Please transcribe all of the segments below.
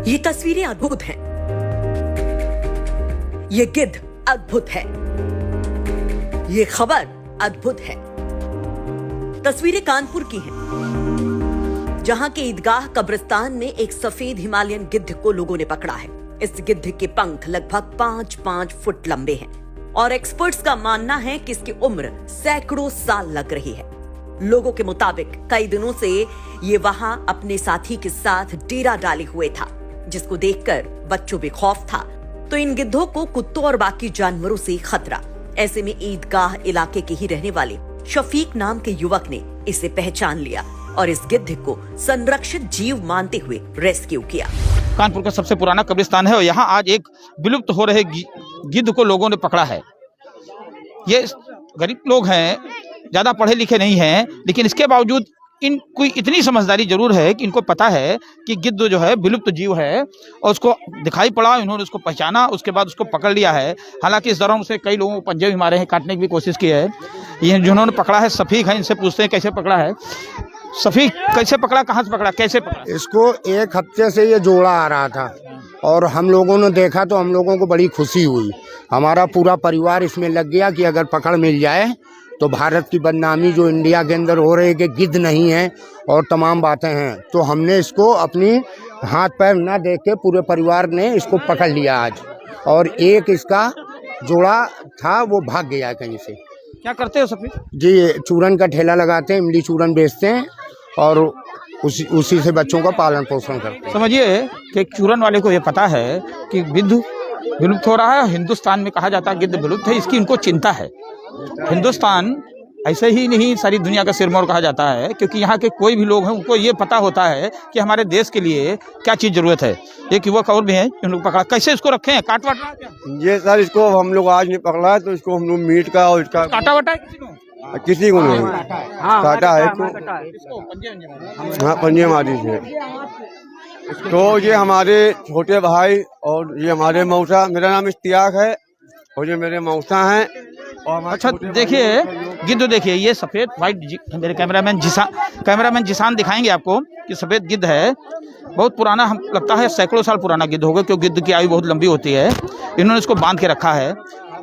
ये तस्वीरें अद्भुत हैं। ये गिद्ध अद्भुत है। ये खबर अद्भुत है। तस्वीरें कानपुर की हैं, जहां के ईदगाह कब्रिस्तान में एक सफेद हिमालयन गिद्ध को लोगों ने पकड़ा है। इस गिद्ध के पंख लगभग 5-5 फुट लंबे हैं और एक्सपर्ट्स का मानना है कि इसकी उम्र सैकड़ों साल लग रही है। लोगों के मुताबिक कई दिनों से ये वहां अपने साथी के साथ डेरा डाले हुए था, जिसको देखकर बच्चों में खौफ था तो इन गिद्धों को कुत्तों और बाकी जानवरों से खतरा। ऐसे में ईदगाह इलाके के ही रहने वाले शफीक नाम के युवक ने इसे पहचान लिया और इस गिद्ध को संरक्षित जीव मानते हुए रेस्क्यू किया। कानपुर का सबसे पुराना कब्रिस्तान है और यहाँ आज एक विलुप्त हो रहे गिद्ध को लोगों ने पकड़ा है। ये गरीब लोग हैं, ज्यादा पढ़े लिखे नहीं हैं, लेकिन इसके बावजूद इनको इतनी समझदारी जरूर है कि इनको पता है कि गिद्ध जो है विलुप्त जीव है और उसको दिखाई पड़ा, इन्होंने उसको पहचाना, उसके बाद उसको पकड़ लिया है। हालांकि इस दौरान उसे कई लोगों को पंजे भी मारे हैं, काटने की भी कोशिश की है। ये जिन्होंने पकड़ा है सफीक है, इनसे पूछते हैं कैसे पकड़ा है। सफीक, कैसे पकड़ा, कहाँ से पकड़ा, कैसे पकड़ा? इसको एक हफ्ते से ये जोड़ा आ रहा था और हम लोगों ने देखा तो हम लोगों को बड़ी खुशी हुई। हमारा पूरा परिवार इसमें लग गया कि अगर पकड़ मिल जाए तो भारत की बदनामी जो इंडिया के अंदर हो रही है कि गिद्ध नहीं है और तमाम बातें हैं, तो हमने इसको अपनी हाथ पैर ना देख के पूरे परिवार ने इसको पकड़ लिया आज। और एक इसका जोड़ा था वो भाग गया कहीं से। क्या करते हो सफीक जी? चूरन का ठेला लगाते हैं, इमली चूरन बेचते हैं और उसी से बच्चों का पालन पोषण करते हैं। समझिए कि चूरन वाले को ये पता है कि गिद्ध विलुप्त हो रहा है। हिंदुस्तान में कहा जाता है गिद्ध विलुप्त है, इसकी इनको चिंता है। हिंदुस्तान ऐसे ही नहीं सारी दुनिया का सिरमौर कहा जाता है, क्योंकि यहाँ के कोई भी लोग हैं उनको ये पता होता है कि हमारे देश के लिए क्या चीज़ जरूरत है। एक युवक और भी है उन लोग पकड़ा। कैसे इसको रखे हैं? काट वाट रहा है क्या? ये सर इसको हम लोग आज नहीं पकड़ा है, तो इसको हम लोग मीट का और इसका काटा वाटा है किसी को नहीं काटा है। हाँ, पंजे मारी थे। तो ये हमारे छोटे भाई और ये हमारे मौसा, मेरा नाम इश्तियाक है और ये मेरे मौसा हैं। अच्छा देखिए गिद्ध, देखिए ये सफेद व्हाइट, मेरे कैमरामैन जिसान दिखाएंगे आपको कि सफेद गिद्ध है। बहुत पुराना, हम लगता है सैकड़ों साल पुराना गिद्ध होगा, क्योंकि गिद्ध की आयु बहुत लंबी होती है। इन्होंने इसको बांध के रखा है।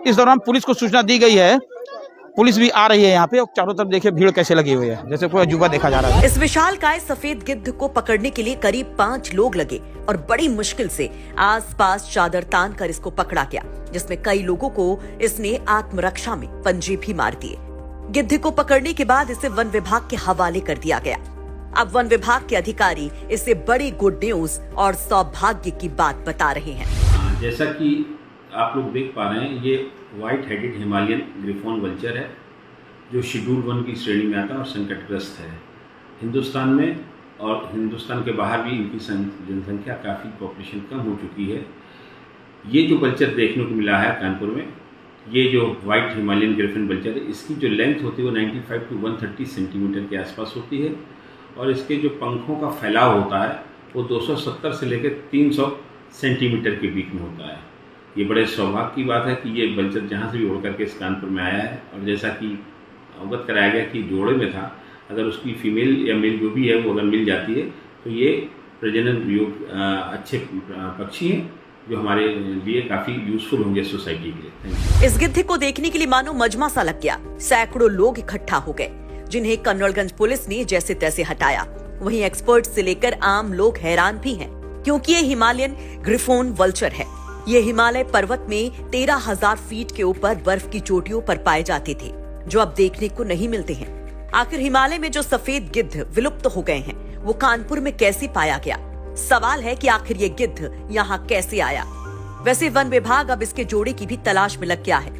इस दौरान पुलिस को सूचना दी गई है, पुलिस भी आ रही है यहाँ पे और चारों तरफ देखिए भीड़ कैसे लगी हुई है, जैसे कोई अजूबा देखा जा रहा है। इस विशालकाय सफेद गिद्ध को पकड़ने के लिए करीब 5 लोग लगे और बड़ी मुश्किल से आसपास चादर तान कर इसको पकड़ा गया, जिसमें कई लोगों को इसने आत्मरक्षा में पंजे भी मार दिए। गिद्ध को पकड़ने के बाद इसे वन विभाग के हवाले कर दिया गया। अब वन विभाग के अधिकारी इसे बड़ी गुड न्यूज और सौभाग्य की बात बता रहे हैं। जैसा कि आप लोग देख पा रहे हैं, ये white headed Himalayan griffon vulture है, जो शेड्यूल 1 की श्रेणी में आता है और संकटग्रस्त है। हिंदुस्तान में और हिंदुस्तान के बाहर भी इनकी जनसंख्या काफ़ी पॉपुलेशन कम हो चुकी है। ये जो वल्चर देखने को मिला है कानपुर में, ये जो व्हाइट हिमालयन ग्रिफॉन वल्चर है, इसकी जो लेंथ होती है वो 95 to 130 सेंटीमीटर के आसपास होती है और इसके जो पंखों का फैलाव होता है वो 270 से लेकर 300 सेंटीमीटर के बीच में होता है। ये बड़े सौभाग्य की बात है कि ये वल्चर जहाँ से भी उड़ करके इस कानपुर में आया है और जैसा कि अवगत कराया गया कि जोड़े में था, अगर उसकी फीमेल या मेल जो भी है वो अगर मिल जाती है तो ये प्रजनन योग अच्छे पक्षी हैं, जो हमारे लिए काफ़ी यूजफुल होंगे सोसाइटी के लिए। इस गिद्ध को देखने के लिए मानो मजमा सा लग गया। सैकड़ों लोग इकट्ठा हो गए, जिन्हें कन्नौलगंज पुलिस ने जैसे तैसे हटाया। वहीं एक्सपर्ट से लेकर आम लोग हैरान भी हैं, क्योंकि ये हिमालयन ग्रिफॉन वल्चर है। ये हिमालय पर्वत में 13,000 फीट के ऊपर बर्फ की चोटियों पर पाए जाते थे, जो अब देखने को नहीं मिलते हैं। आखिर हिमालय में जो सफेद गिद्ध विलुप्त हो गए हैं, वो कानपुर में कैसे पाया गया? सवाल है कि आखिर ये गिद्ध यहाँ कैसे आया? वैसे वन विभाग अब इसके जोड़े की भी तलाश में लग गया है,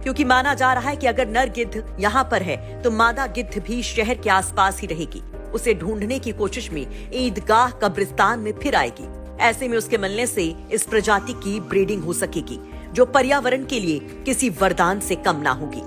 क्योंकि माना जा रहा है कि अगर नर गिद्ध यहाँ पर है तो मादा गिद्ध भी शहर के आसपास ही रहेगी। उसे ढूंढने की कोशिश में ईदगाह कब्रिस्तान में फिर आएगी। ऐसे में उसके मिलने से इस प्रजाति की ब्रीडिंग हो सकेगी, जो पर्यावरण के लिए किसी वरदान से कम ना होगी।